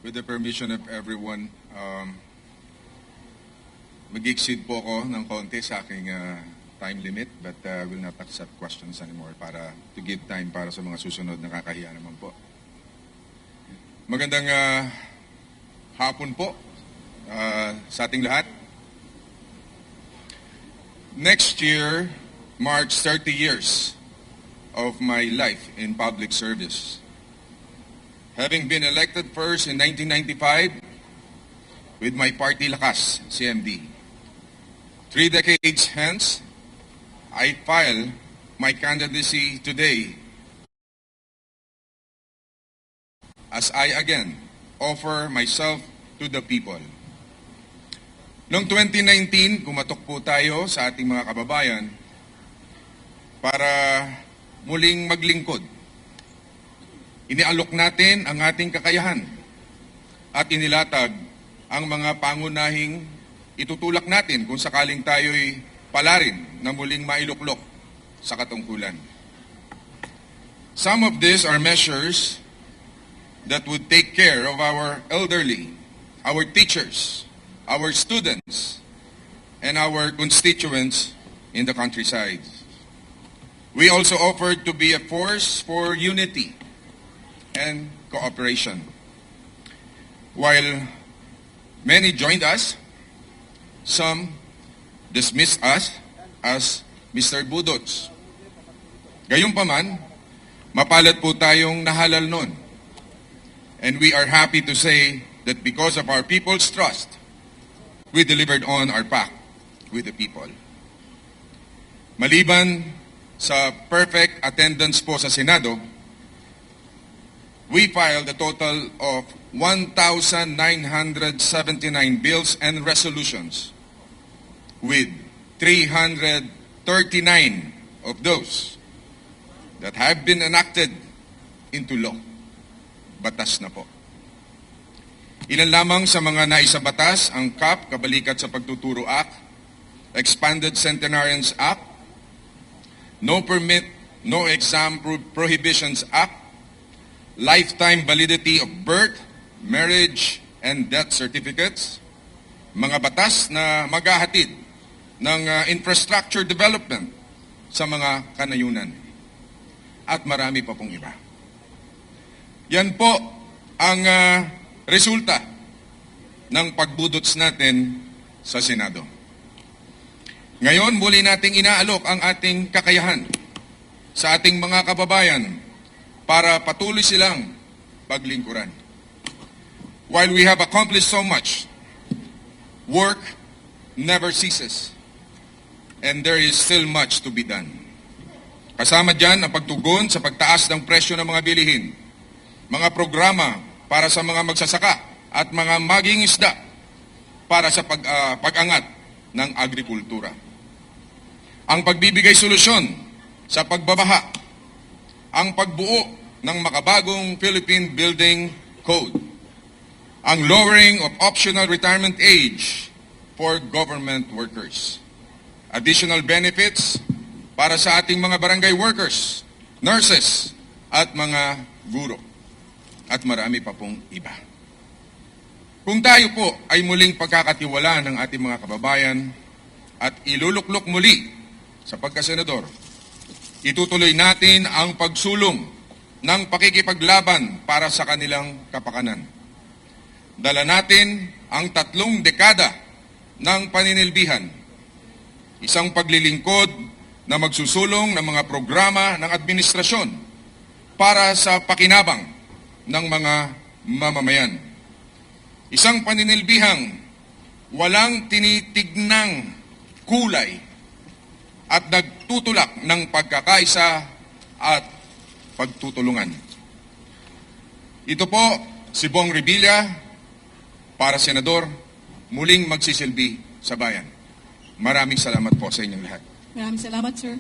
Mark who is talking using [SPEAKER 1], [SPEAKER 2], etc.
[SPEAKER 1] With the permission of everyone, mag-exceed po ako ng konti sa aking time limit, but will not accept questions anymore para to give time para sa mga susunod na kakahiya naman po. Magandang hapon po sa ating lahat. Next year marks 30 years of my life in public service. Having been elected first in 1995 with my party Lakas, CMD. 3 decades hence, I file my candidacy today as I again offer myself to the people. Noong 2019, kumatok po tayo sa ating mga kababayan para muling maglingkod. Inialok natin ang ating kakayahan at inilatag ang mga pangunahing itutulak natin kung sakaling tayo'y palarin na muling mailuklok sa katungkulan. Some of these are measures that would take care of our elderly, our teachers, our students, and our constituents in the countryside. We also offered to be a force for unity and cooperation. While many joined us, some dismissed us as Mr. Budots. Gayunpaman, mapalad po tayong nahalal nun. And we are happy to say that because of our people's trust, we delivered on our pact with the people. Maliban sa perfect attendance po sa Senado, we filed a total of 1,979 bills and resolutions, with 339 of those that have been enacted into law. Batas na po. Ilan lamang sa mga naisabatas ang CAP, Kabalikat sa Pagtuturo Act, Expanded Centenarians Act, No Permit, No Exam Prohibitions Act, Lifetime Validity of Birth, Marriage, and Death Certificates, mga batas na maghahatid ng infrastructure development sa mga kanayunan, at marami pa pong iba. Yan po ang resulta ng pagbudots natin sa Senado. Ngayon, muli nating inaalok ang ating kakayahan sa ating mga kababayan para patuloy silang paglingkuran. While we have accomplished so much, work never ceases, and there is still much to be done. Kasama dyan ang pagtugon sa pagtaas ng presyo ng mga bilihin, mga programa para sa mga magsasaka at mga mangingisda para sa pag-angat ng agrikultura. Ang pagbibigay solusyon sa pagbabaha, ang pagbuo ng makabagong Philippine Building Code, ang lowering of optional retirement age for government workers, additional benefits para sa ating mga barangay workers, nurses, at mga guro, at marami pa pong iba. Kung tayo po ay muling pagkakatiwalaan ng ating mga kababayan at iluluklok muli sa pagkasenador, itutuloy natin ang pagsulong ng pakikipaglaban para sa kanilang kapakanan. Dala natin ang 3 dekada ng paninilbihan, isang paglilingkod na magsusulong ng mga programa ng administrasyon para sa pakinabang ng mga mamamayan. Isang paninilbihang walang tinitignang kulay at nagtutulak ng pagkakaisa at pagtutulungan. Ito po si Bong Revilla, para senador, muling magsisilbi sa bayan. Maraming salamat po sa inyong lahat.
[SPEAKER 2] Maraming salamat, sir.